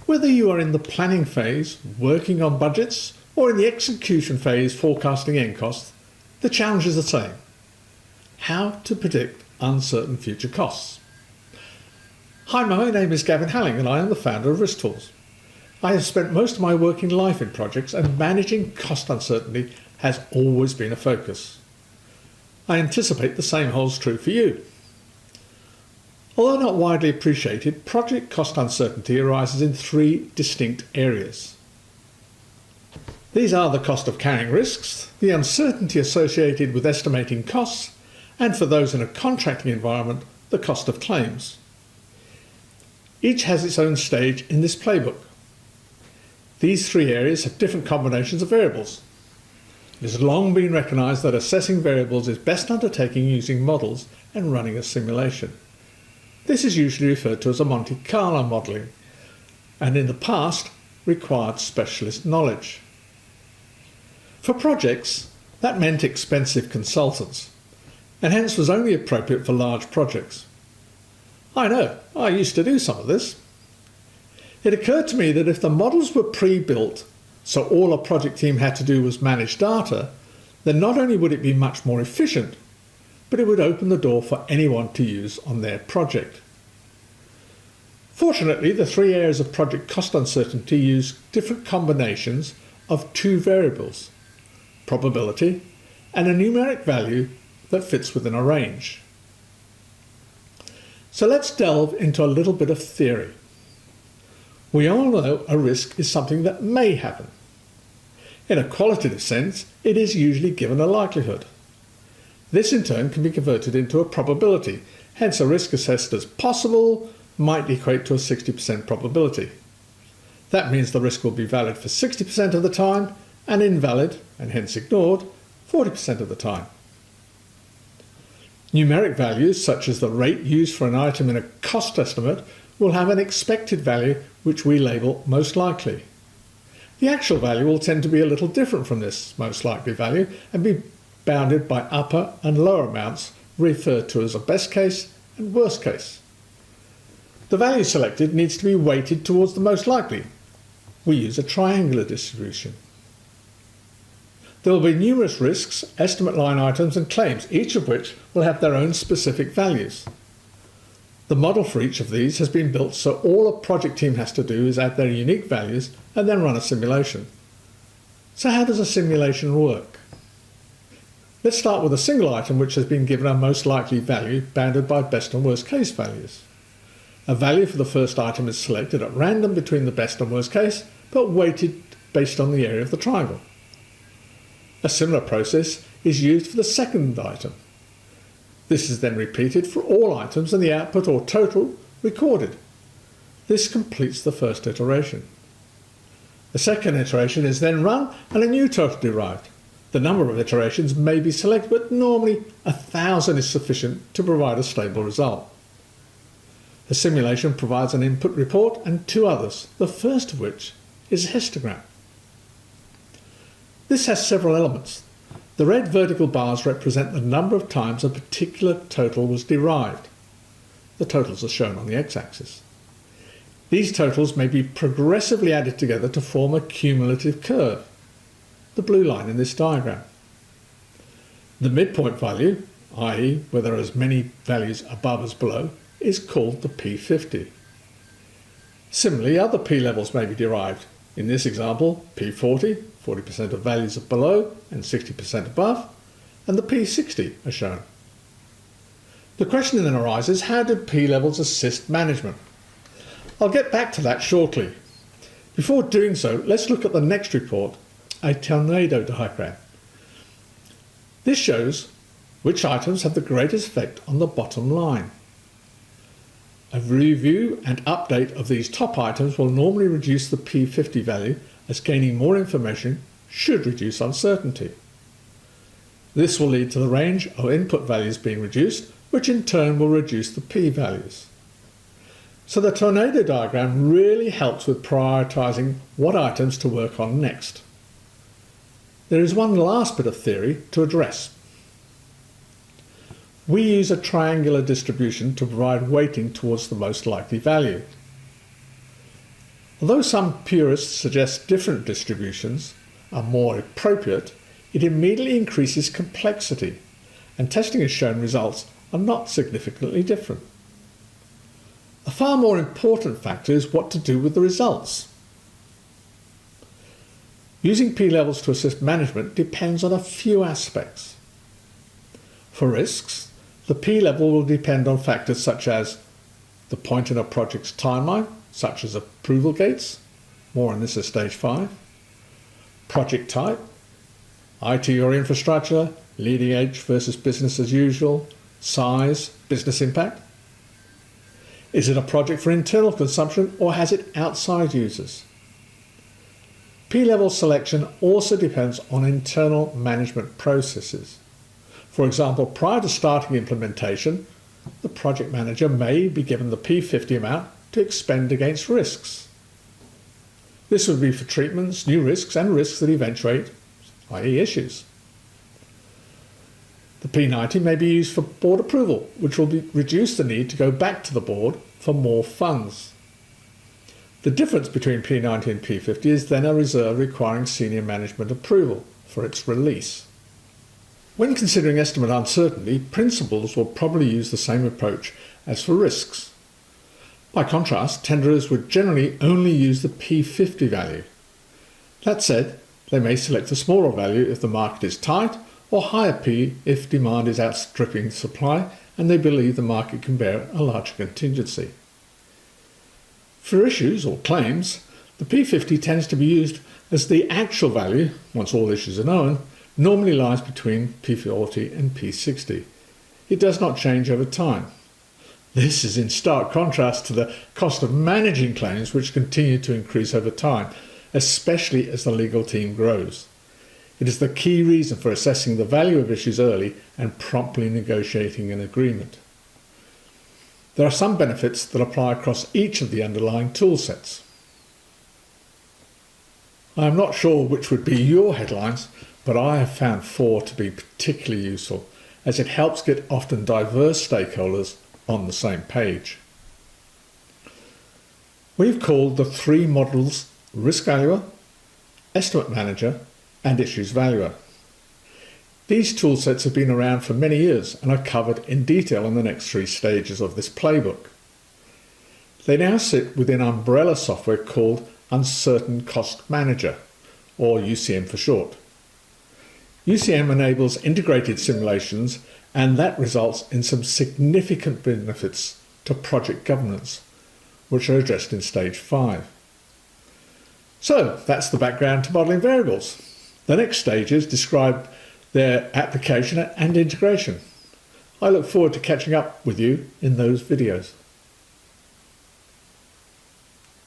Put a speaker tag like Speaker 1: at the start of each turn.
Speaker 1: Whether you are in the planning phase, working on budgets, or in the execution phase, forecasting end costs, the challenge is the same. How to predict uncertain future costs. Hi, my name is Gavin Halling and I am the founder of Risk Tools. I have spent most of my working life in projects and managing cost uncertainty has always been a focus. I anticipate the same holds true for you. Although not widely appreciated, project cost uncertainty arises in three distinct areas. These are the cost of carrying risks, the uncertainty associated with estimating costs, and for those in a contracting environment, the cost of claims. Each has its own stage in this playbook. These three areas have different combinations of variables. It has long been recognised that assessing variables is best undertaken using models and running a simulation. This is usually referred to as a Monte Carlo modelling, and in the past required specialist knowledge. For projects, that meant expensive consultants, and hence was only appropriate for large projects. I know, I used to do some of this. It occurred to me that if the models were pre-built, so all a project team had to do was manage data, then not only would it be much more efficient, but it would open the door for anyone to use on their project. Fortunately, the three areas of project cost uncertainty use different combinations of two variables, probability and a numeric value that fits within a range. So let's delve into a little bit of theory. We all know a risk is something that may happen. In a qualitative sense, it is usually given a likelihood. This in turn can be converted into a probability, hence a risk assessed as possible might equate to a 60% probability. That means the risk will be valid for 60% of the time and invalid, and hence ignored, 40% of the time. Numeric values, such as the rate used for an item in a cost estimate, will have an expected value which we label most likely. The actual value will tend to be a little different from this most likely value and be bounded by upper and lower amounts referred to as a best case and worst case. The value selected needs to be weighted towards the most likely. We use a triangular distribution. There will be numerous risks, estimate line items and claims, each of which will have their own specific values. The model for each of these has been built so all a project team has to do is add their unique values and then run a simulation. So how does a simulation work? Let's start with a single item which has been given a most likely value bounded by best and worst case values. A value for the first item is selected at random between the best and worst case, but weighted based on the area of the triangle. A similar process is used for the second item. This is then repeated for all items and the output or total recorded. This completes the first iteration. The second iteration is then run and a new total derived. The number of iterations may be selected, but normally 1,000 is sufficient to provide a stable result. The simulation provides an input report and two others, the first of which is a histogram. This has several elements. The red vertical bars represent the number of times a particular total was derived. The totals are shown on the x-axis. These totals may be progressively added together to form a cumulative curve, the blue line in this diagram. The midpoint value, i.e. where there are as many values above as below, is called the P50. Similarly, other P levels may be derived. In this example, P40, 40% of values are below and 60% above, and the P60 are shown. The question then arises, how do P levels assist management? I'll get back to that shortly. Before doing so, let's look at the next report, a tornado diagram. This shows which items have the greatest effect on the bottom line. A review and update of these top items will normally reduce the P50 value, as gaining more information should reduce uncertainty. This will lead to the range of input values being reduced, which in turn will reduce the P values. So the tornado diagram really helps with prioritizing what items to work on next. There is one last bit of theory to address. We use a triangular distribution to provide weighting towards the most likely value. Although some purists suggest different distributions are more appropriate, it immediately increases complexity, and testing has shown results are not significantly different. A far more important factor is what to do with the results. Using P-levels to assist management depends on a few aspects. For risks, the P-level will depend on factors such as the point in a project's timeline, such as approval gates, more on this at stage 5, project type, IT or infrastructure, leading edge versus business as usual, size, business impact. Is it a project for internal consumption or has it outside users? P-level selection also depends on internal management processes. For example, prior to starting implementation, the project manager may be given the P50 amount to expend against risks. This would be for treatments, new risks and risks that eventuate, i.e. issues. The P90 may be used for board approval, which will reduce the need to go back to the board for more funds. The difference between P90 and P50 is then a reserve requiring senior management approval for its release. When considering estimate uncertainty, principals will probably use the same approach as for risks. By contrast, tenderers would generally only use the P50 value. That said, they may select a smaller value if the market is tight, or higher P if demand is outstripping supply and they believe the market can bear a larger contingency. For issues or claims, the P50 tends to be used as the actual value, once all issues are known, normally lies between P40 and P60. It does not change over time. This is in stark contrast to the cost of managing claims, which continue to increase over time, especially as the legal team grows. It is the key reason for assessing the value of issues early and promptly negotiating an agreement. There are some benefits that apply across each of the underlying tool sets. I am not sure which would be your headlines, but I have found 4 to be particularly useful, as it helps get often diverse stakeholders on the same page. We've called the 3 models Risk Valuer, Estimate Manager and Issues Valuer. These tool sets have been around for many years and are covered in detail in the next 3 stages of this playbook. They now sit within umbrella software called Uncertain Cost Manager, or UCM for short. UCM enables integrated simulations, and that results in some significant benefits to project governance, which are addressed in stage 5. So that's the background to modelling variables. The next stages describe their application and integration. I look forward to catching up with you in those videos.